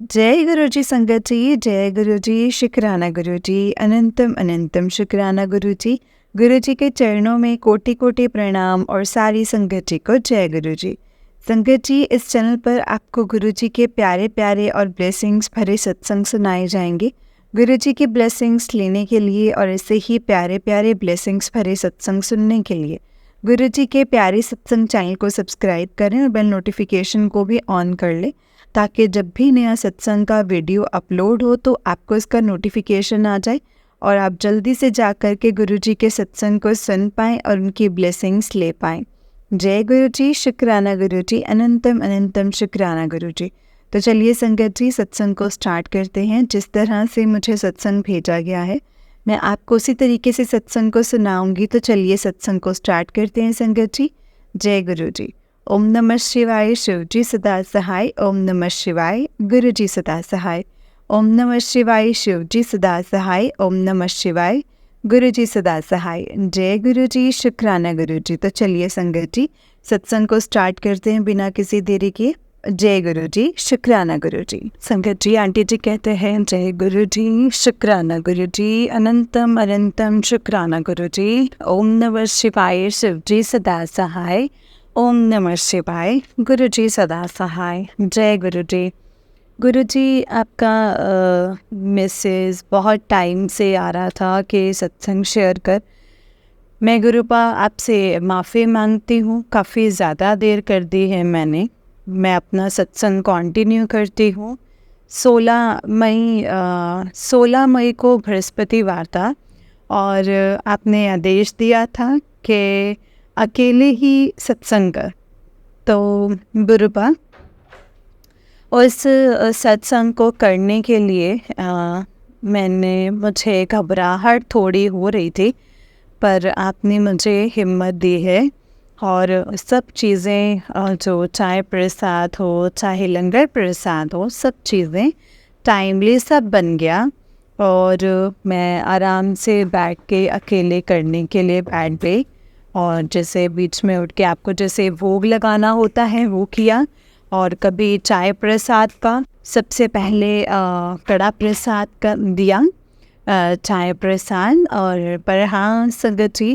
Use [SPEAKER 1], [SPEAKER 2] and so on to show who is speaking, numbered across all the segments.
[SPEAKER 1] जय गुरु जी संगत जी, जय गुरु जी, शुक्राना गुरु जी, अनंतम अनंतम शुक्राना गुरु जी। गुरु जी के चरणों में कोटि कोटि प्रणाम और सारी संगत जी को जय गुरु जी। संगत जी, इस चैनल पर आपको गुरु जी के प्यारे प्यारे और ब्लेसिंग्स भरे सत्संग सुनाए जाएंगे। गुरु जी की ब्लेसिंग्स लेने के लिए और ऐसे ही प्यारे प्यारे ब्लेसिंग्स भरे सत्संग सुनने के लिए गुरु जी के प्यारे सत्संग चैनल को सब्सक्राइब करें और बेल नोटिफिकेशन को भी ऑन कर लें, ताकि जब भी नया सत्संग का वीडियो अपलोड हो तो आपको इसका नोटिफिकेशन आ जाए और आप जल्दी से जा कर के गुरु जी के सत्संग को सुन पाएँ और उनकी ब्लेसिंग्स ले पाएँ। जय गुरु जी, शुक्राना गुरु जी, अनंतम अनंतम शुक्राना गुरु जी। तो चलिए संगत जी, सत्संग को स्टार्ट करते हैं। जिस तरह से मुझे सत्संग भेजा गया है मैं आपको उसी तरीके से सत्संग को सुनाऊंगी। तो चलिए सत्संग को स्टार्ट करते हैं संगत जी। जय गुरु जी। ओम नमः शिवाय, शिव जी सदा सहाय। ओम नमः शिवाय, गुरु जी सदा सहाय। ओम नमः शिवाय, शिव जी सदा सहाय। ओम नमः शिवाय, गुरु जी सदा सहाय। जय गुरु जी, शुक्राना गुरु जी। तो चलिए संगत जी, सत्संग को स्टार्ट करते हैं बिना किसी देरी के। जय गुरु जी, शुक्राना गुरु जी। संगत जी, आंटी जी कहते हैं जय गुरु जी, शुक्राना गुरु जी, अनंतम अनंतम शुक्राना गुरु जी। ओम नमः शिवाय, शिव जी सदा सहाय। ओम नमः शिवाय, गुरु जी सदा सहाय। जय गुरु जी। गुरु जी, आपका मैसेज बहुत टाइम से आ रहा था कि सत्संग शेयर कर। मैं गुरुपा आपसे माफ़ी मांगती हूँ, काफ़ी ज़्यादा देर कर दी है मैंने। मैं अपना सत्संग कंटिन्यू करती हूँ। 16 मई को बृहस्पतिवार था और आपने आदेश दिया था कि अकेले ही सत्संग कर। तो गुरुपा उस सत्संग को करने के लिए मुझे घबराहट थोड़ी हो रही थी, पर आपने मुझे हिम्मत दी है और सब चीज़ें जो चाहे प्रसाद हो चाहे लंगर प्रसाद हो, सब चीज़ें टाइमली सब बन गया और मैं आराम से बैठ के अकेले करने के लिए बैठ गई। और जैसे बीच में उठ के आपको जैसे भोग लगाना होता है वो किया, और कभी चाय प्रसाद का सबसे पहले कड़ा प्रसाद का दिया, चाय प्रसाद। और पर हाँ संगत जी,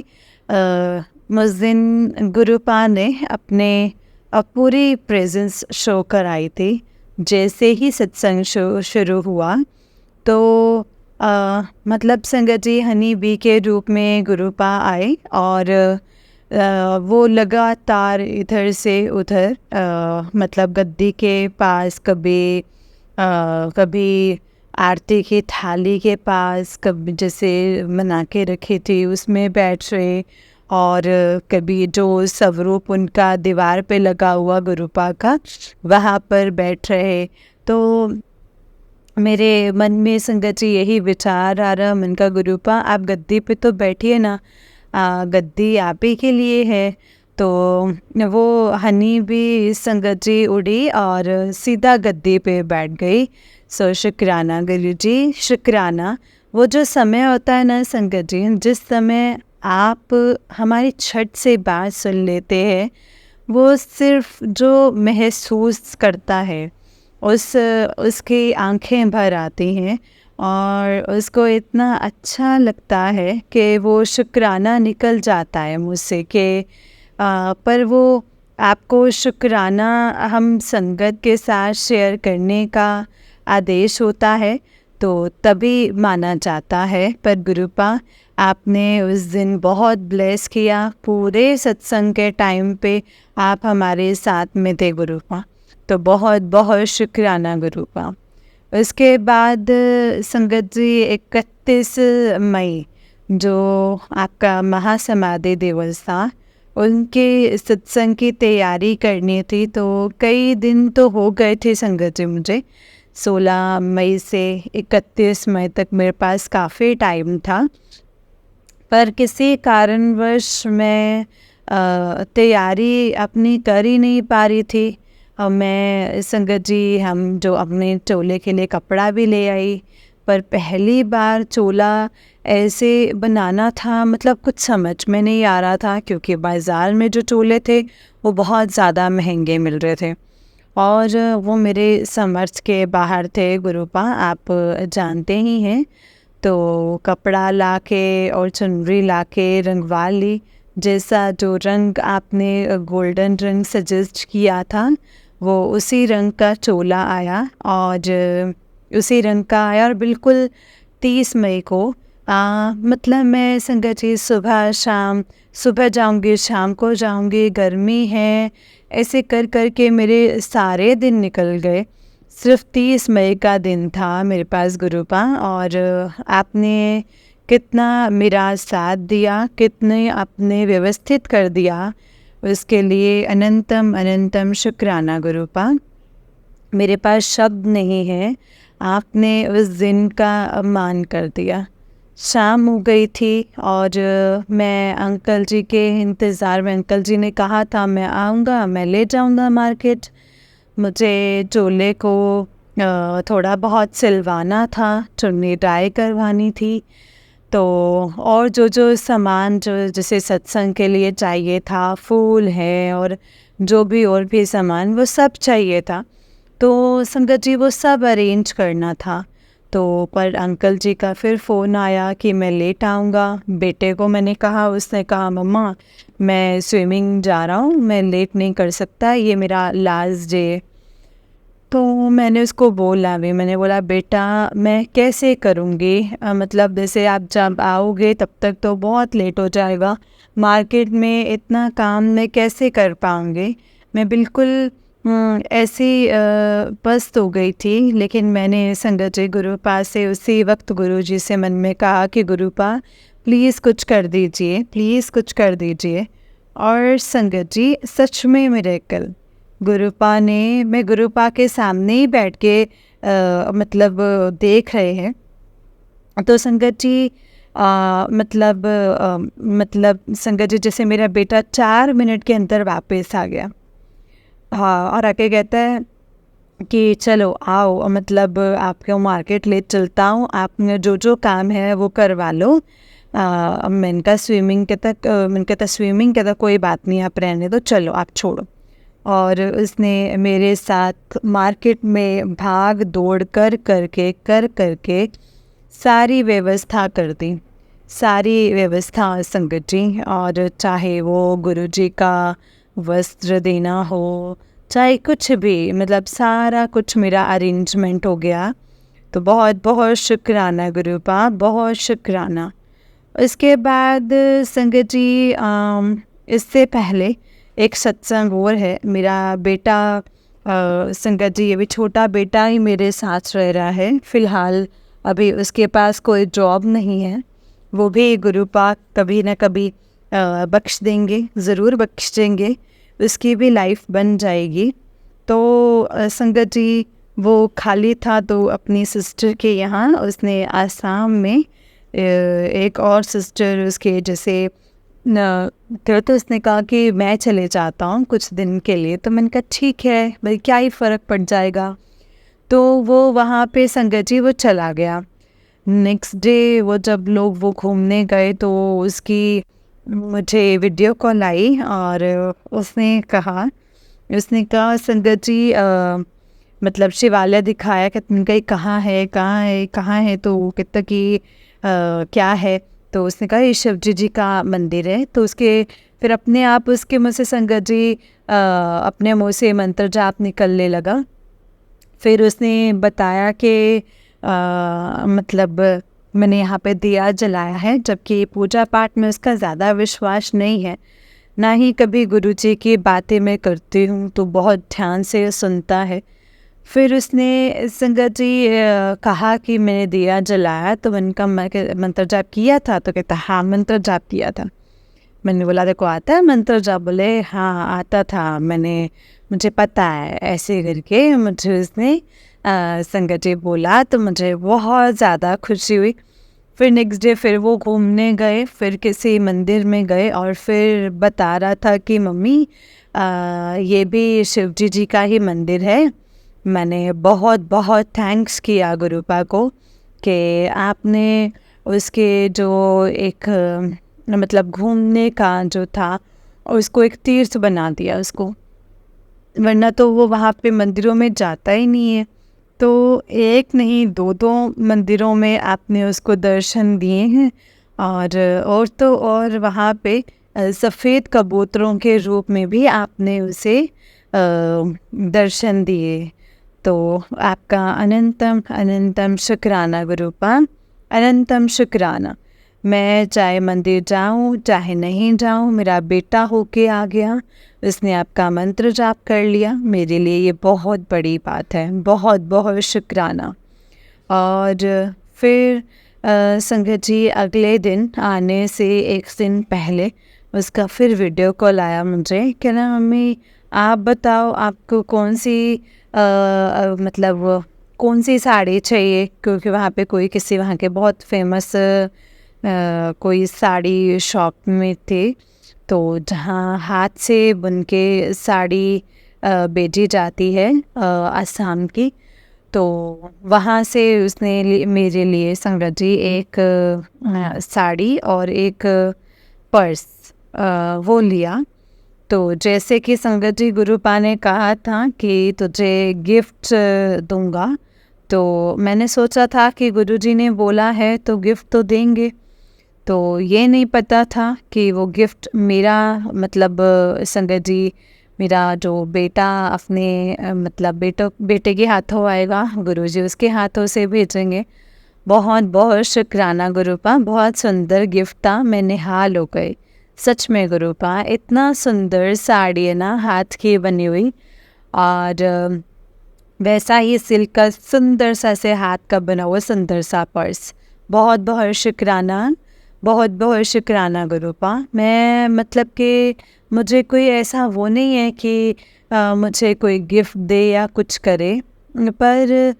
[SPEAKER 1] उस दिन गुरुपा ने अपने पूरी प्रेजेंस शो कराई थी। जैसे ही सत्संग शुरू हुआ तो मतलब संगत जी हनी बी के रूप में गुरुपा आए और वो लगातार इधर से उधर मतलब गद्दी के पास कभी आरती की थाली के पास, कभी जैसे बना के रखी थी उसमें बैठ रहे, और कभी जो स्वरूप उनका दीवार पे लगा हुआ गुरुपा का वहाँ पर बैठ रहे। तो मेरे मन में संगत जी यही विचार आ रहा, मन का गुरुपा आप गद्दी पे तो बैठिए ना, गद्दी आप ही के लिए है। तो वो हनी भी संगत जी उड़ी और सीधा गद्दी पे बैठ गई। सो शुक्राना गुरु जी, शुक्राना। वो जो समय होता है ना संगत जी, जिस समय आप हमारी छठ से बात सुन लेते हैं, वो सिर्फ जो महसूस करता है उसकी आंखें भर आती हैं और उसको इतना अच्छा लगता है कि वो शुक्राना निकल जाता है मुझसे कि पर वो आपको शुक्राना हम संगत के साथ शेयर करने का आदेश होता है तो तभी माना जाता है। पर गुरुपा आपने उस दिन बहुत ब्लेस किया, पूरे सत्संग के टाइम पे आप हमारे साथ में थे गुरुपा, तो बहुत बहुत शुक्राना गुरुपा। उसके बाद संगत जी 31 मई जो आपका महासमाधि दिवस था, उनके सत्संग की तैयारी करनी थी। तो कई दिन तो हो गए थे संगत जी, मुझे 16 मई से 31 मई तक मेरे पास काफ़ी टाइम था, पर किसी कारणवश मैं तैयारी अपनी कर ही नहीं पा रही थी। और मैं संगत जी हम जो अपने चोले के लिए कपड़ा भी ले आई, पर पहली बार चोला ऐसे बनाना था, मतलब कुछ समझ में नहीं आ रहा था, क्योंकि बाज़ार में जो चोले थे वो बहुत ज़्यादा महंगे मिल रहे थे और वो मेरे समर्थ के बाहर थे। गुरुपा आप जानते ही हैं। तो कपड़ा लाके और चुनरी लाके रंगवा ली। जैसा जो रंग आपने गोल्डन रंग सजेस्ट किया था, वो उसी रंग का चोला आया और उसी रंग का आया। और बिल्कुल 30 मई को मतलब मैं संगत जी सुबह शाम, सुबह जाऊंगी शाम को जाऊंगी, गर्मी है, ऐसे कर कर के मेरे सारे दिन निकल गए। सिर्फ 30 मई का दिन था मेरे पास गुरुपा। और आपने कितना मेरा साथ दिया, कितने आपने व्यवस्थित कर दिया, उसके लिए अनंतम अनंतम शुक्राना गुरुपा। मेरे पास शब्द नहीं है, आपने उस दिन का मान कर दिया। शाम हो गई थी और मैं अंकल जी के इंतज़ार में, अंकल जी ने कहा था मैं आऊँगा, मैं ले जाऊँगा मार्केट। मुझे चोले को थोड़ा बहुत सिलवाना था, चुन्नी डाई करवानी थी। तो और जो जो सामान जो जैसे सत्संग के लिए चाहिए था, फूल है और जो भी और भी सामान, वो सब चाहिए था। तो संगत जी वो सब अरेंज करना था। तो पर अंकल जी का फिर फ़ोन आया कि मैं लेट आऊँगा। बेटे को मैंने कहा, उसने कहा मम्मा मैं स्विमिंग जा रहा हूँ, मैं लेट नहीं कर सकता, ये मेरा लास्ट डे है। तो मैंने उसको बोला भी, मैंने बोला बेटा मैं कैसे करूँगी, मतलब जैसे आप जब आओगे तब तक तो बहुत लेट हो जाएगा, मार्केट में इतना काम मैं कैसे कर पाऊँगी। मैं बिल्कुल ऐसी पस्त हो गई थी। लेकिन मैंने संगत जी गुरुपा से उसी वक्त गुरुजी से मन में कहा कि गुरुपा प्लीज़ कुछ कर दीजिए, प्लीज़ कुछ कर दीजिए। और संगत जी सच में मिरेकल गुरुपा ने, मैं गुरुपा के सामने ही बैठ के मतलब देख रहे हैं। तो संगत जी मतलब संगत जी जैसे मेरा बेटा 4 मिनट के अंदर वापस आ गया। हाँ, और आके कहता है कि चलो आओ, मतलब आपको मार्केट ले चलता हूँ, आपने जो जो काम है वो करवा लो। मैंने कहा स्विमिंग कहता कोई बात नहीं, आप रहने दो, चलो आप छोड़ो। और उसने मेरे साथ मार्केट में भाग दौड़ कर करके सारी व्यवस्था कर दी, सारी व्यवस्था संगत जी। और चाहे वो गुरुजी का वस्त्र देना हो, चाहे कुछ भी, मतलब सारा कुछ मेरा अरेंजमेंट हो गया। तो बहुत बहुत शुक्राना गुरुपा, बहुत शुक्राना। इसके बाद संगत जी इससे पहले एक सत्संग और है। मेरा बेटा संगत जी, ये भी छोटा बेटा ही मेरे साथ रह रहा है फ़िलहाल। अभी उसके पास कोई जॉब नहीं है, वो भी गुरुपा कभी ना कभी बख्श देंगे, ज़रूर बख्श देंगे, उसकी भी लाइफ बन जाएगी। तो संगत जी वो खाली था तो अपनी सिस्टर के यहाँ उसने आसाम में एक और सिस्टर उसके जैसे तो उसने कहा कि मैं चले जाता हूँ कुछ दिन के लिए। तो मैंने कहा ठीक है भाई, क्या ही फ़र्क पड़ जाएगा। तो वो वहाँ पे संगत जी वो चला गया। नेक्स्ट डे वो जब लोग वो घूमने गए तो उसकी मुझे वीडियो कॉल आई और उसने कहा संगत जी मतलब शिवालय दिखाया कि तुम कहीं कहाँ है, कहाँ है, कहाँ है। तो वो कहता कि क्या है। तो उसने कहा ये शिवजी जी का मंदिर है। तो उसके फिर अपने आप उसके मुँह से संगत जी अपने मुँह से मंत्र जाप निकलने लगा। फिर उसने बताया कि मतलब मैंने यहाँ पे दिया जलाया है, जबकि पूजा पाठ में उसका ज़्यादा विश्वास नहीं है, ना ही कभी गुरुजी की बातें मैं करती हूँ, तो बहुत ध्यान से सुनता है। फिर उसने संगत जी कहा कि मैंने दिया जलाया, तो उनका मंत्र जाप किया था। तो कहता हाँ मंत्र जाप किया था। मैंने बोला देखो आता है मंत्र जाप? बोले हाँ आता था, मुझे पता है, ऐसे करके मुझे उसने संगत जी बोला। तो मुझे बहुत ज़्यादा खुशी हुई। फिर नेक्स्ट डे फिर वो घूमने गए, फिर किसी मंदिर में गए और फिर बता रहा था कि मम्मी ये भी शिवजी जी का ही मंदिर है। मैंने बहुत बहुत थैंक्स किया गुरुपा को कि आपने उसके जो एक मतलब घूमने का जो था उसको एक तीर्थ बना दिया उसको। वरना तो वो वहाँ पे मंदिरों में जाता ही नहीं है। तो एक नहीं दो मंदिरों में आपने उसको दर्शन दिए हैं। और तो और वहाँ पे सफ़ेद कबूतरों के रूप में भी आपने उसे दर्शन दिए। तो आपका अनंतम अनंतम शुक्राना गुरुपा, अनंतम शुक्राना। मैं चाहे मंदिर जाऊं चाहे नहीं जाऊं, मेरा बेटा होके आ गया, उसने आपका मंत्र जाप कर लिया, मेरे लिए ये बहुत बड़ी बात है। बहुत बहुत शुक्राना। और फिर संगत जी अगले दिन आने से एक दिन पहले उसका फिर वीडियो कॉल आया मुझे, कह रहा मम्मी आप बताओ आपको कौन सी मतलब कौन सी साड़ी चाहिए, क्योंकि वहाँ पे कोई किसी वहाँ के बहुत फेमस कोई साड़ी शॉप में थे, तो जहाँ हाथ से बुन के साड़ी बेची जाती है असम की, तो वहाँ से उसने मेरे लिए संगत जी एक साड़ी और एक पर्स वो लिया। तो जैसे कि संगत जी गुरुपा ने कहा था कि तुझे गिफ्ट दूंगा, तो मैंने सोचा था कि गुरुजी ने बोला है तो गिफ्ट तो देंगे। तो ये नहीं पता था कि वो गिफ्ट मेरा मतलब संगत जी मेरा जो बेटा अपने मतलब बेटे के हाथों आएगा, गुरुजी उसके हाथों से भेजेंगे। बहुत बहुत शुक्राना गुरुपा, बहुत सुंदर गिफ्ट था, मैं निहाल हो गई सच में गुरुपा। इतना सुंदर साड़ी है ना, हाथ की बनी हुई, और वैसा ही सिल्क का सुंदर सा से हाथ का बना हुआ सुंदर सा पर्स। बहुत बहुत शुक्राना, बहुत बहुत शुक्राना गुरुपा। मैं मतलब कि मुझे कोई ऐसा वो नहीं है कि मुझे कोई गिफ्ट दे या कुछ करे, पर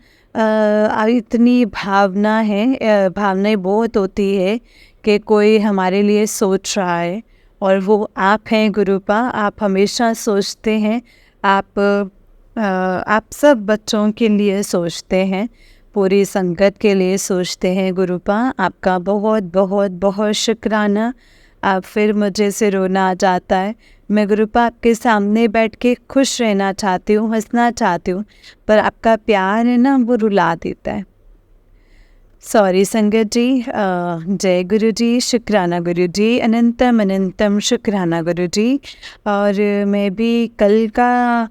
[SPEAKER 1] इतनी भावना है, भावनाएं बहुत होती है कि कोई हमारे लिए सोच रहा है, और वो आप हैं गुरुपा। आप हमेशा सोचते हैं, आप सब बच्चों के लिए सोचते हैं, पूरी संगत के लिए सोचते हैं गुरुपा। आपका बहुत बहुत बहुत शुक्राना। आप फिर मुझे से रोना आ जाता है। मैं गुरुपा आपके सामने बैठ के खुश रहना चाहती हूँ, हंसना चाहती हूँ, पर आपका प्यार है ना वो रुला देता है। सॉरी संगत जी। जय गुरु जी, शुक्राना गुरु जी, अनंतम अनंतम शुक्राना गुरु जी। और मैं भी कल का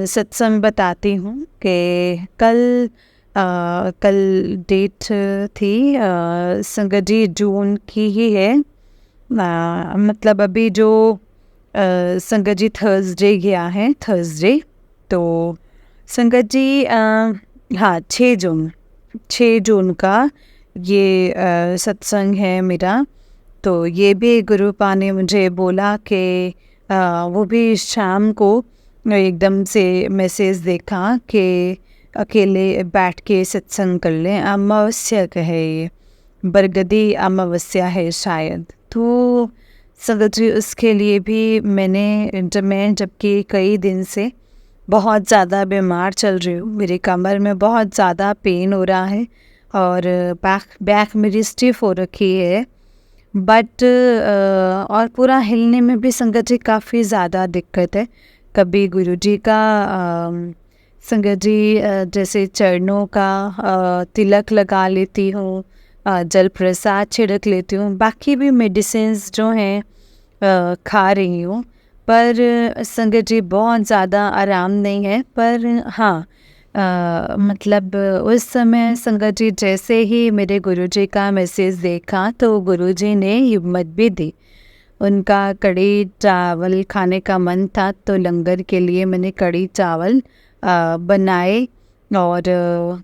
[SPEAKER 1] सत्संग बताती हूँ कि कल डेट थी संगत जी जून की ही है। मतलब अभी जो संगत जी थर्सडे गया है, थर्सडे, तो संगत जी हाँ 6 जून का ये सत्संग है मेरा। तो ये भी गुरुपा ने मुझे बोला कि वो भी शाम को एकदम से मैसेज देखा कि अकेले बैठ के सत्संग कर लें, अमावस्या है ये, बरगदी अमावस्या है शायद। तो संगत जी उसके लिए भी मैं जबकि कई दिन से बहुत ज़्यादा बीमार चल रही हूँ, मेरी कमर में बहुत ज़्यादा पेन हो रहा है, और बैक मेरी स्टिफ हो रखी है, बट और पूरा हिलने में भी संगत जी काफ़ी ज़्यादा दिक्कत है। कभी गुरुजी का संगत जी जैसे चरणों का तिलक लगा लेती हूँ, जल प्रसाद छिड़क लेती हूँ, बाकी भी मेडिसिन्स जो हैं खा रही हूँ, पर संगत जी बहुत ज़्यादा आराम नहीं है। पर हाँ मतलब उस समय संगत जी जैसे ही मेरे गुरुजी का मैसेज देखा तो गुरुजी ने हिम्मत भी दी। उनका कढ़ी चावल खाने का मन था, तो लंगर के लिए मैंने कढ़ी चावल बनाए, और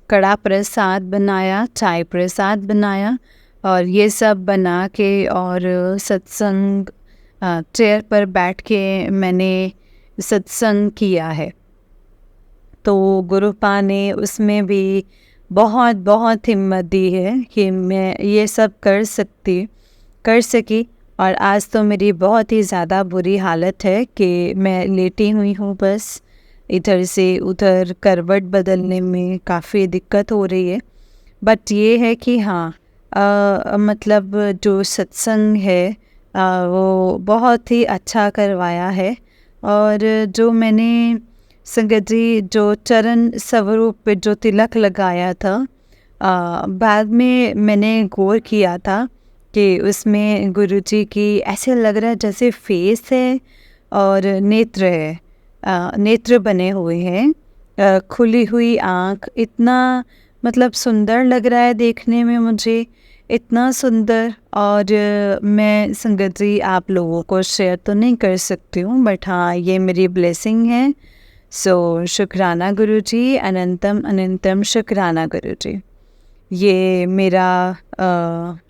[SPEAKER 1] कड़ा प्रसाद बनाया, चाय प्रसाद बनाया, और ये सब बना के और सत्संग चेयर पर बैठ के मैंने सत्संग किया है। तो गुरुपा ने उसमें भी बहुत बहुत हिम्मत दी है कि मैं ये सब कर सकी। और आज तो मेरी बहुत ही ज़्यादा बुरी हालत है कि मैं लेटी हुई हूँ, बस इधर से उधर करवट बदलने में काफ़ी दिक्कत हो रही है। बट ये है कि हाँ मतलब जो सत्संग है वो बहुत ही अच्छा करवाया है, और जो मैंने संगत जी जो चरण स्वरूप पे जो तिलक लगाया था, बाद में मैंने गौर किया था कि उसमें गुरुजी की ऐसे लग रहा है जैसे फेस है और नेत्र है, नेत्र बने हुए हैं, खुली हुई आँख, इतना मतलब सुंदर लग रहा है देखने में मुझे, इतना सुंदर। और मैं संगत जी आप लोगों को शेयर तो नहीं कर सकती हूँ, बट हाँ ये मेरी ब्लेसिंग है। सो शुक्राना गुरुजी, अनंतम अनंतम शुक्राना गुरुजी। ये मेरा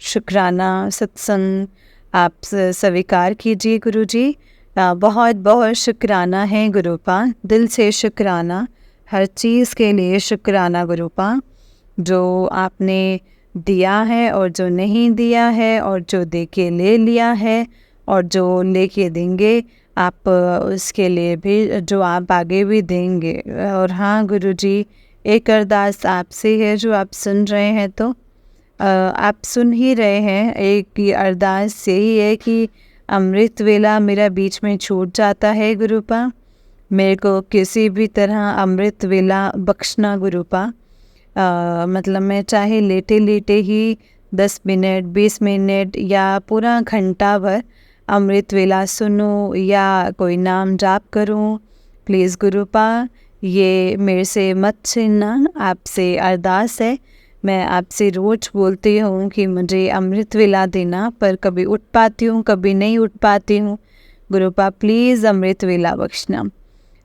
[SPEAKER 1] शुक्राना सत्संग आप स्वीकार कीजिए गुरुजी। बहुत बहुत शुक्राना है गुरुपा, दिल से शुक्राना, हर चीज़ के लिए शुक्राना गुरुपा, जो आपने दिया है और जो नहीं दिया है और जो दे के ले लिया है और जो लेके देंगे आप, उसके लिए भी जो आप आगे भी देंगे। और हाँ गुरुजी, एक अरदास आपसे है जो आप सुन रहे हैं, तो आप सुन ही रहे हैं। एक ये अरदास यही है कि अमृत वेला मेरा बीच में छूट जाता है गुरुपा, मेरे को किसी भी तरह अमृत वेला बख्शना गुरुपा। मतलब मैं चाहे लेटे लेटे ही 10 मिनट 20 मिनट या पूरा घंटा भर अमृत वेला सुनूं या कोई नाम जाप करूं, प्लीज़ गुरुपा ये मेरे से मत छीनना, आपसे अरदास है। मैं आपसे रोज़ बोलती हूँ कि मुझे अमृत वेला देना, पर कभी उठ पाती हूँ कभी नहीं उठ पाती हूँ। गुरुपा प्लीज़ अमृत वेला बख्शना।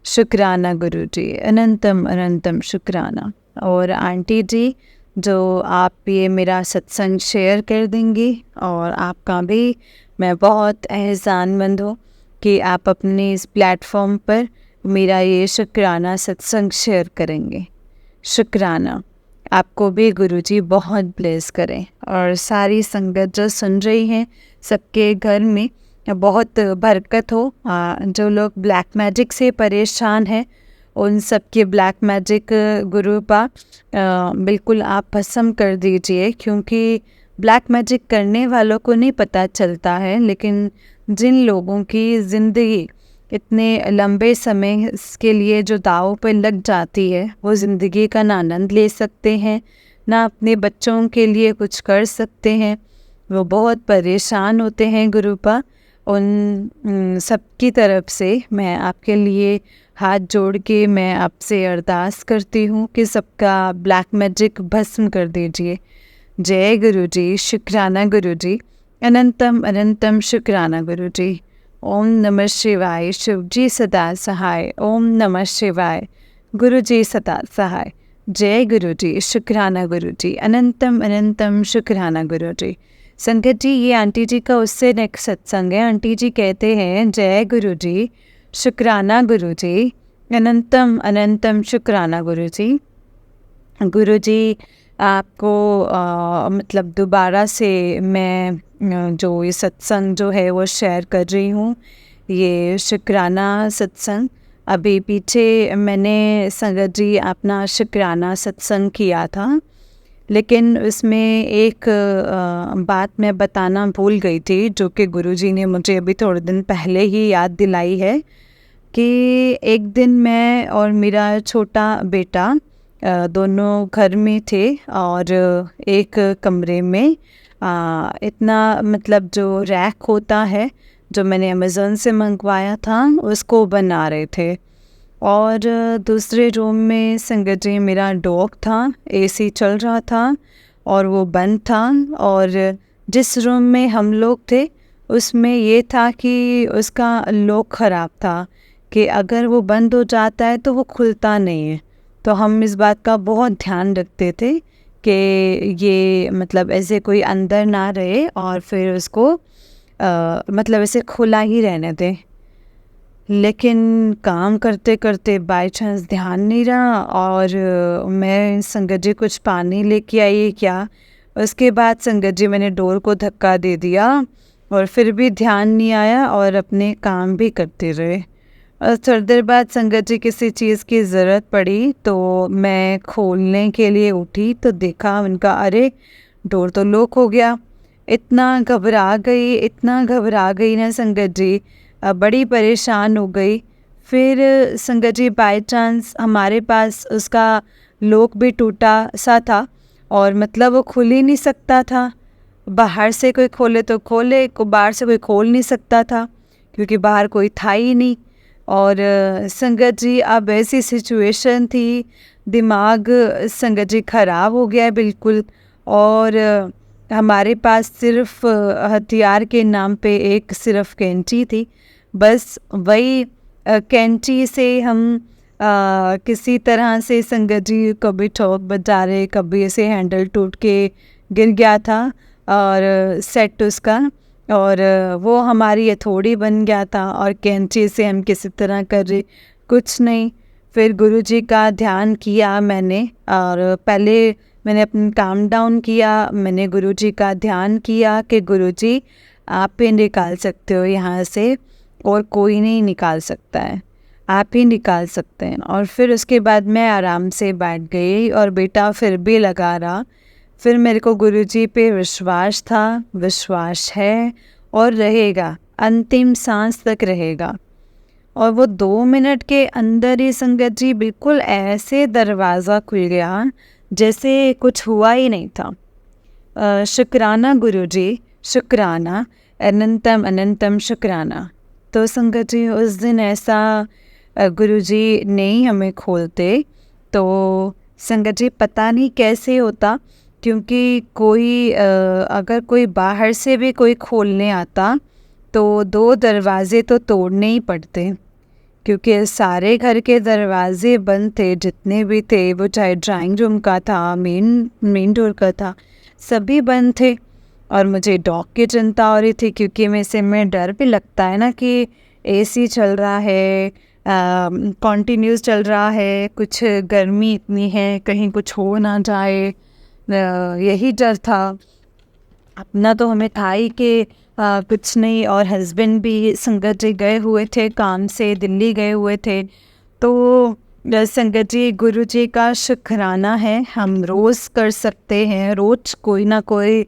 [SPEAKER 1] शुक्राना गुरुजी, अनंतम अनंतम शुक्राना। और आंटी जी जो आप ये मेरा सत्संग शेयर कर देंगी, और आपका भी मैं बहुत एहसानमंद हूँ कि आप अपने इस प्लेटफॉर्म पर मेरा ये शुक्राना सत्संग शेयर करेंगे। शुक्राना। आपको भी गुरुजी बहुत ब्लेस करें, और सारी संगत जो सुन रही हैं सबके घर में बहुत बरकत हो। जो लोग ब्लैक मैजिक से परेशान हैं उन सब के ब्लैक मैजिक गुरुपा बिल्कुल आप भस्म कर दीजिए, क्योंकि ब्लैक मैजिक करने वालों को नहीं पता चलता है, लेकिन जिन लोगों की ज़िंदगी इतने लंबे समय के लिए जो दाव पे लग जाती है, वो ज़िंदगी का ना आनंद ले सकते हैं ना अपने बच्चों के लिए कुछ कर सकते हैं, वो बहुत परेशान होते हैं गुरुपा। उन सबकी तरफ से मैं आपके लिए हाथ जोड़ के मैं आपसे अरदास करती हूँ कि सबका ब्लैक मैजिक भस्म कर दीजिए। जय गुरुजी, शुक्राना गुरुजी, अनंतम अनंतम शुक्राना गुरुजी। ओम नमः शिवाय, शिवजी सदा सहाय। ओम नमः शिवाय, गुरुजी सदा सहाय। जय गुरुजी, शुक्राना गुरुजी, अनंतम अनंतम शुक्राना गुरुजी। संगत जी ये आंटी जी का उससे नेक्स्ट सत्संग है। आंटी जी कहते हैं जय गुरुजी, शुक्राना गुरुजी, अनंतम अनंतम शुक्राना गुरुजी। गुरुजी आपको मतलब दोबारा से मैं जो ये सत्संग जो है वो शेयर कर रही हूँ, ये शुक्राना सत्संग। अभी पीछे मैंने संगत जी अपना शुक्राना सत्संग किया था, लेकिन उसमें एक बात मैं बताना भूल गई थी, जो कि गुरुजी ने मुझे अभी थोड़े दिन पहले ही याद दिलाई है कि एक दिन मैं और मेरा छोटा बेटा दोनों घर में थे, और एक कमरे में इतना मतलब जो रैक होता है जो मैंने अमेज़न से मंगवाया था उसको बना रहे थे। और दूसरे रूम में संगत जी मेरा डॉग था, एसी चल रहा था और वो बंद था। और जिस रूम में हम लोग थे उसमें ये था कि उसका लॉक ख़राब था, कि अगर वो बंद हो जाता है तो वो खुलता नहीं है। तो हम इस बात का बहुत ध्यान रखते थे कि ये मतलब ऐसे कोई अंदर ना रहे और फिर उसको मतलब ऐसे खुला ही रहने दें। लेकिन काम करते करते बाय चांस ध्यान नहीं रहा, और मैं संगत जी कुछ पानी लेके आई क्या, उसके बाद संगत जी मैंने डोर को धक्का दे दिया और फिर भी ध्यान नहीं आया और अपने काम भी करते रहे। और थोड़ी देर बाद संगत जी किसी चीज़ की ज़रूरत पड़ी तो मैं खोलने के लिए उठी तो देखा उनका अरे डोर तो लॉक हो गया। इतना घबरा गई ना संगत जी, बड़ी परेशान हो गई। फिर संगत जी बाय चांस हमारे पास उसका लॉक भी टूटा सा था और मतलब वो खुल ही नहीं सकता था। बाहर से कोई खोले तो खोले, बाहर से कोई खोल नहीं सकता था क्योंकि बाहर कोई था ही नहीं। और संगत जी अब ऐसी सिचुएशन थी, दिमाग संगत जी ख़राब हो गया है बिल्कुल। और हमारे पास सिर्फ हथियार के नाम पे एक सिर्फ कैंची थी, बस वही कैंची से हम किसी तरह से संगत जी कभी ठोक बजा रहे, कभी ऐसे हैंडल टूट के गिर गया था और सेट उसका, और वो हमारी हथौड़ी बन गया था और कैंची से हम किसी तरह कर रहे, कुछ नहीं। फिर गुरुजी का ध्यान किया मैंने, और पहले मैंने अपना काम डाउन किया, मैंने गुरुजी का ध्यान किया कि गुरुजी आप ही निकाल सकते हो यहाँ से, और कोई नहीं निकाल सकता है, आप ही निकाल सकते हैं। और फिर उसके बाद मैं आराम से बैठ गई और बेटा फिर भी लगा रहा। फिर मेरे को गुरुजी पे विश्वास था, विश्वास है और रहेगा, अंतिम सांस तक रहेगा। और वो 2 मिनट के अंदर ही संगत जी बिल्कुल ऐसे दरवाज़ा खुल गया जैसे कुछ हुआ ही नहीं था। शुक्राना गुरुजी, शुक्राना, अनंतम अनंतम शुक्राना। तो संगत जी उस दिन ऐसा गुरुजी नहीं हमें खोलते तो संगत जी पता नहीं कैसे होता, क्योंकि कोई अगर कोई बाहर से भी कोई खोलने आता तो 2 दरवाज़े तो तोड़ने ही पड़ते, क्योंकि सारे घर के दरवाजे बंद थे, जितने भी थे, वो चाहे ड्राइंग रूम का था, मेन डोर का था, सभी बंद थे। और मुझे डॉग की चिंता हो रही थी, क्योंकि में डर भी लगता है ना कि एसी चल रहा है, कॉन्टीन्यूस चल रहा है, कुछ गर्मी इतनी है, कहीं कुछ हो ना जाए, यही डर था। अपना तो हमें था ही कि कुछ नहीं, और हस्बैंड भी संगत जी गए हुए थे काम से, दिल्ली गए हुए थे। तो संगत जी गुरु जी का शुक्राना है, हम रोज़ कर सकते हैं, रोज़ कोई ना कोई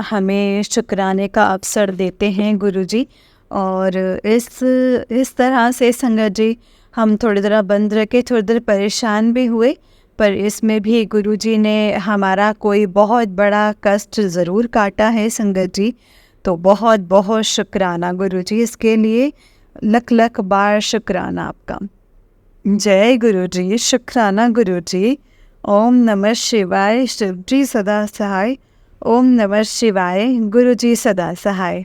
[SPEAKER 1] हमें शुक्राने का अवसर देते हैं गुरु जी। और इस तरह से संगत जी हम थोड़ी देर बंद रखे, थोड़ी देर परेशान भी हुए, पर इसमें भी गुरुजी ने हमारा कोई बहुत बड़ा कष्ट ज़रूर काटा है संगत जी। तो बहुत बहुत शुक्राना गुरुजी, इसके लिए लख लख बार शुक्राना आपका। जय गुरुजी, शुक्राना गुरुजी। ओम नमः शिवाय, शिव जी सदा सहाय। ओम नमः शिवाय, गुरुजी सदा सहाय।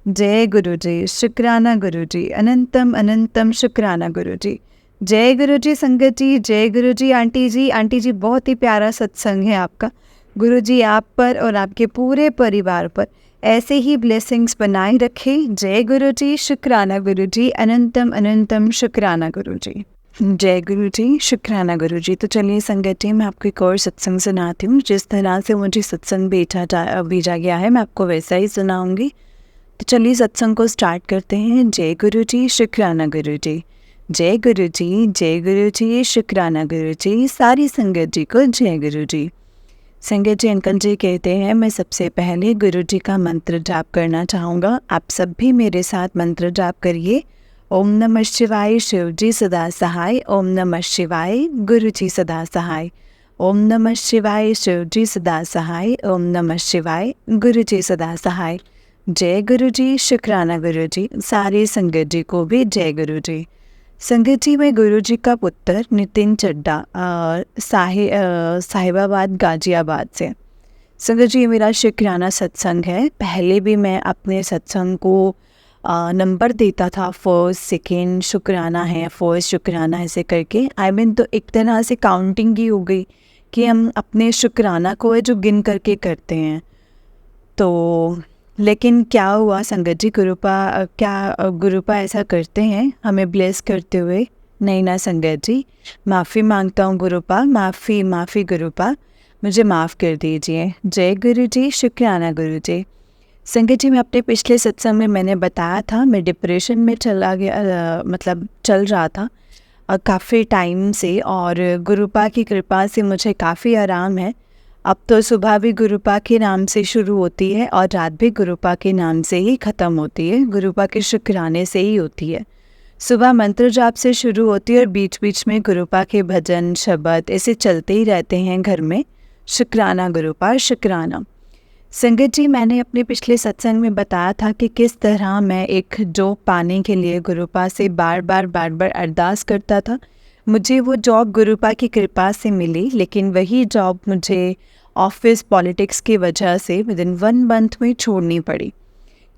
[SPEAKER 1] जय गुरुजी, शुक्राना गुरुजी, अनंतम अनंतम शुक्राना गुरुजी। जय गुरुजी संगत जी, जय गुरुजी आंटी जी। आंटी जी बहुत ही प्यारा सत्संग है आपका। गुरुजी आप पर और आपके पूरे परिवार पर ऐसे ही ब्लेसिंग्स बनाए रखे। जय गुरुजी, शुक्राना गुरुजी, अनंतम अनंतम शुक्राना गुरुजी। जय गुरुजी, शुक्राना गुरुजी। तो चलिए संगत जी, मैं आपको एक और सत्संग सुनाती हूँ। जिस तरह से मुझे सत्संग भेजा गया है, मैं आपको वैसा ही सुनाऊँगी। तो चलिए सत्संग को स्टार्ट करते हैं। जय गुरुजी, शुक्राना गुरुजी। जय गुरुजी, जय गुरुजी, शुक्राना गुरुजी। सारी संगत जी को जय गुरुजी। संगत जी अंकल जी कहते हैं, मैं सबसे पहले गुरुजी का मंत्र जाप करना चाहूँगा। आप सब भी मेरे साथ मंत्र जाप करिए। ओम नमः शिवाय, शिव जी सदा सहाय। ओम नमः शिवाय, गुरुजी सदा सहाय। ओम नमः शिवाय, शिव जी सदा सहाय। ओम नमः शिवाय, गुरुजी सदा सहाय। जय गुरुजी, शुक्राना गुरुजी। सारी संगत जी को भी जय गुरुजी। संगत जी, मैं गुरुजी का पुत्र नितिन चड्डा साहिबाबाद गाजियाबाद से। संगत जी, मेरा शुक्राना सत्संग है। पहले भी मैं अपने सत्संग को नंबर देता था, फर्स्ट सेकेंड शुक्राना है, फर्स्ट शुक्राना ऐसे करके। तो एक तरह से काउंटिंग ही हो गई कि हम अपने शुक्राना को है जो गिन करके करते हैं। तो लेकिन क्या हुआ संगत जी, गुरुपा ऐसा करते हैं हमें ब्लेस करते हुए? नहीं ना संगत जी, माफ़ी मांगता हूँ गुरुपा, माफ़ी गुरुपा, मुझे माफ़ कर दीजिए। जय गुरुजी, शुक्राना गुरुजी। संगत जी, मैं अपने पिछले सत्संग में मैंने बताया था, मैं डिप्रेशन में चल रहा था काफ़ी टाइम से, और गुरुपा की कृपा से मुझे काफ़ी आराम है। अब तो सुबह भी गुरुपा के नाम से शुरू होती है और रात भी गुरुपा के नाम से ही ख़त्म होती है, गुरुपा के शुक्राने से ही होती है। सुबह मंत्र जाप से शुरू होती है और बीच बीच में गुरुपा के भजन शब्द ऐसे चलते ही रहते हैं घर में। शुक्राना गुरुपा, शुक्राना। संगत जी, मैंने अपने पिछले सत्संग में बताया था कि किस तरह मैं एक जॉब पाने के लिए गुरुपा से बार बार अरदास करता था। मुझे वो जॉब गुरुपा की कृपा से मिली, लेकिन वही जॉब मुझे ऑफिस पॉलिटिक्स की वजह से विद इन 1 मंथ में छोड़नी पड़ी।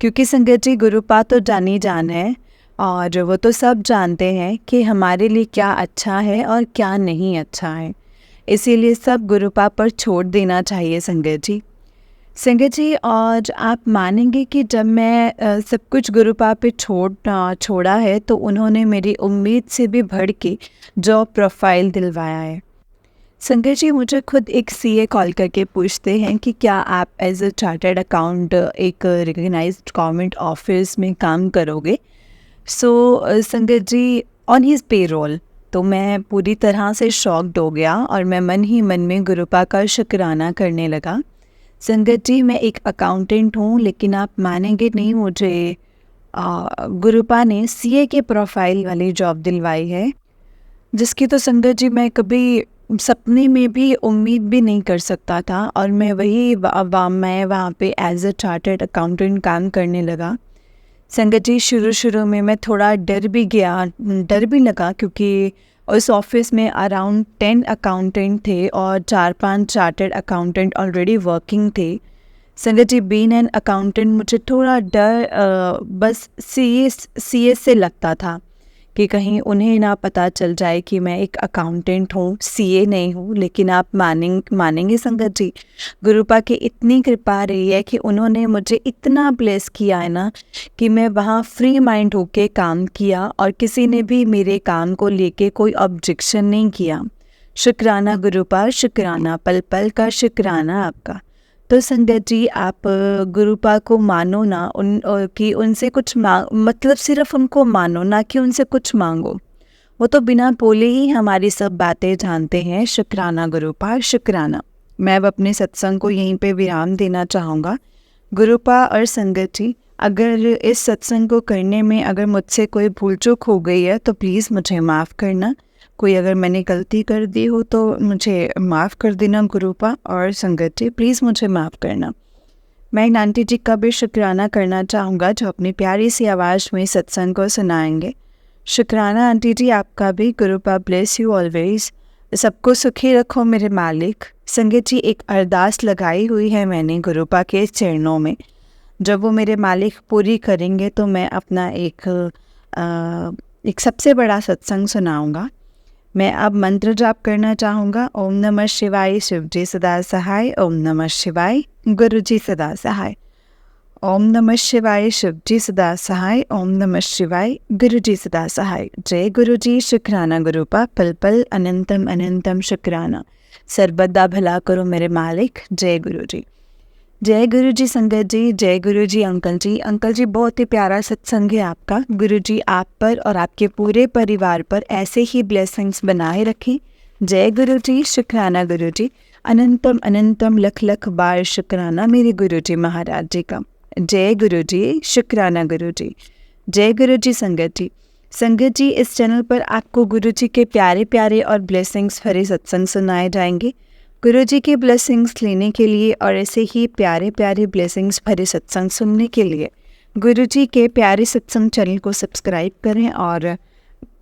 [SPEAKER 1] क्योंकि संगत जी, गुरुपा तो जानी जान है और वो तो सब जानते हैं कि हमारे लिए क्या अच्छा है और क्या नहीं अच्छा है। इसीलिए सब गुरुपा पर छोड़ देना चाहिए संगत जी। संगत जी, और आप मानेंगे कि जब मैं सब कुछ गुरुपा पे छोड़ा है तो उन्होंने मेरी उम्मीद से भी बढ़ के जॉब प्रोफाइल दिलवाया है। संगत जी, मुझे खुद एक सीए कॉल करके पूछते हैं कि क्या आप एज अ चार्टर्ड अकाउंट एक रिकग्नाइज्ड गवर्नमेंट ऑफिस में काम करोगे। संगत जी, ऑन हिज पेरोल। तो मैं पूरी तरह से शॉक्ड हो गया और मैं मन ही मन में गुरुपा का शुक्राना करने लगा। संगत जी, मैं एक अकाउंटेंट हूँ, लेकिन आप मानेंगे नहीं, मुझे गुरुपा ने सीए के प्रोफाइल वाली जॉब दिलवाई है, जिसकी तो संगत जी मैं कभी सपने में भी उम्मीद भी नहीं कर सकता था। और मैं मैं वहाँ पे एज अ चार्टर्ड अकाउंटेंट काम करने लगा। संगत जी, शुरू में मैं थोड़ा डर भी लगा, क्योंकि उस ऑफिस में अराउंड 10 अकाउंटेंट थे और 4-5 चार्टर्ड अकाउंटेंट ऑलरेडी वर्किंग थे। संगत जी, बीइंग एन अकाउंटेंट मुझे थोड़ा डर बस सीए से लगता था कि कहीं उन्हें ना पता चल जाए कि मैं एक अकाउंटेंट हूँ, सीए नहीं हूँ। लेकिन आप मानेंगे संगत जी, गुरुपा की इतनी कृपा रही है कि उन्होंने मुझे इतना ब्लेस किया है ना कि मैं वहाँ फ्री माइंड होके काम किया और किसी ने भी मेरे काम को लेके कोई ऑब्जेक्शन नहीं किया। शुक्राना गुरुपा, शुक्राना, पल पल का शुक्राना आपका। तो संगत जी, आप गुरुपा को मानो ना, कि उनसे कुछ मतलब सिर्फ उनको मानो, ना कि उनसे कुछ मांगो। वो तो बिना बोले ही हमारी सब बातें जानते हैं। शुक्राना गुरुपा, शुक्राना। मैं अब अपने सत्संग को यहीं पे विराम देना चाहूँगा। गुरुपा और संगत जी, अगर इस सत्संग को करने में अगर मुझसे कोई भूल चूक हो गई है तो प्लीज़ मुझे माफ़ करना। कोई अगर मैंने गलती कर दी हो तो मुझे माफ़ कर देना गुरुपा और संगत जी, प्लीज़ मुझे माफ़ करना। मैं एक आंटी जी का भी शुक्राना करना चाहूँगा जो अपनी प्यारी सी आवाज़ में सत्संग को सुनाएंगे। शुक्राना आंटी जी आपका भी। गुरुपा ब्लेस यू ऑलवेज। सबको सुखी रखो मेरे मालिक। संगत जी, एक अरदास लगाई हुई है मैंने गुरुपा के चरणों में, जब वो मेरे मालिक पूरी करेंगे तो मैं अपना एक सबसे बड़ा सत्संग सुनाऊंगा। मैं अब मंत्र जाप करना चाहूँगा। ओम नमः शिवाय, शिव जी सदा सहाय। ओम नमः शिवाय, गुरु जी सदा सहाय। ओम नमः शिवाय, शिव जी सदा सहाय। ओम नमः शिवाय, गुरु जी सदा सहाय। जय गुरु जी, शुक्राना गुरुपा, पल पल अनंतम अनंतम शुक्राना। सर्वदा भला करो मेरे मालिक। जय गुरु जी। जय गुरु जी संगत जी, जय गुरु जी अंकल जी। अंकल जी, बहुत ही प्यारा सत्संग है आपका। गुरु जी आप पर और आपके पूरे परिवार पर ऐसे ही ब्लेसिंग्स बनाए रखें। जय गुरु जी, शुक्राना गुरु जी। अनंतम अनंतम लख लख बार शुक्राना मेरे गुरु जी महाराज जी का। जय गुरु जी, शुक्राना गुरु जी। जय गुरु जी संगत जी। संगत जी, इस चैनल पर आपको गुरु जी के प्यारे प्यारे और ब्लेसिंग्स भरे सत्संग सुनाए जाएंगे। गुरु जी की ब्लेसिंग्स लेने के लिए और ऐसे ही प्यारे प्यारे ब्लेसिंग्स भरे सत्संग सुनने के लिए गुरु जी के प्यारे सत्संग चैनल को सब्सक्राइब करें और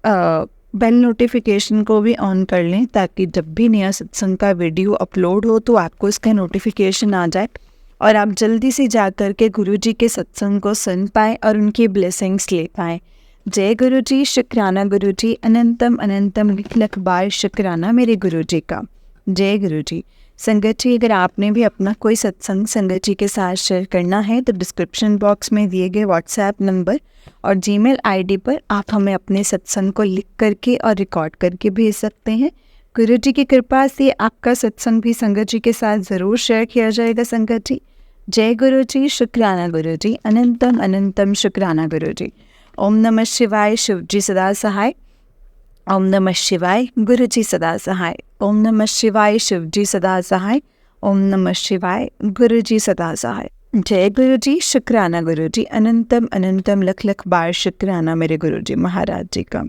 [SPEAKER 1] बेल नोटिफिकेशन को भी ऑन कर लें, ताकि जब भी नया सत्संग का वीडियो अपलोड हो तो आपको इसका नोटिफिकेशन आ जाए और आप जल्दी से जा कर के गुरु जी के सत्संग को सुन पाएँ और उनकी ब्लेसिंग्स ले पाएँ। जय गुरु जी, शुक्राना गुरु जी। अनंतम अनंतम लख बार शुक्राना मेरे गुरु जी का। जय गुरु जी। संगत जी, अगर आपने भी अपना कोई सत्संग संगत जी के साथ शेयर करना है तो डिस्क्रिप्शन बॉक्स में दिए गए व्हाट्सएप नंबर और जीमेल आईडी पर आप हमें अपने सत्संग को लिख करके और रिकॉर्ड करके भेज सकते हैं। गुरु जी की कृपा से आपका सत्संग भी संगत जी के साथ ज़रूर शेयर किया जाएगा संगत जी। जय गुरु जी, शुक्राना गुरु जी। अनंतम अनंतम शुक्राना गुरु जी। ओम नमः शिवाय, शिव जी सदा सहाय। ओम नमः शिवाय, गुरु जी सदा सहाय। ओम नमः शिवाय, शिव जी सदा सहाय। ओम नमः शिवाय, गुरु जी सदा सहाय। जय गुरु जी, शुक्राना गुरु जी, अनंतम अनंतम लख लख बार शुक्राना मेरे गुरु जी महाराज जी का।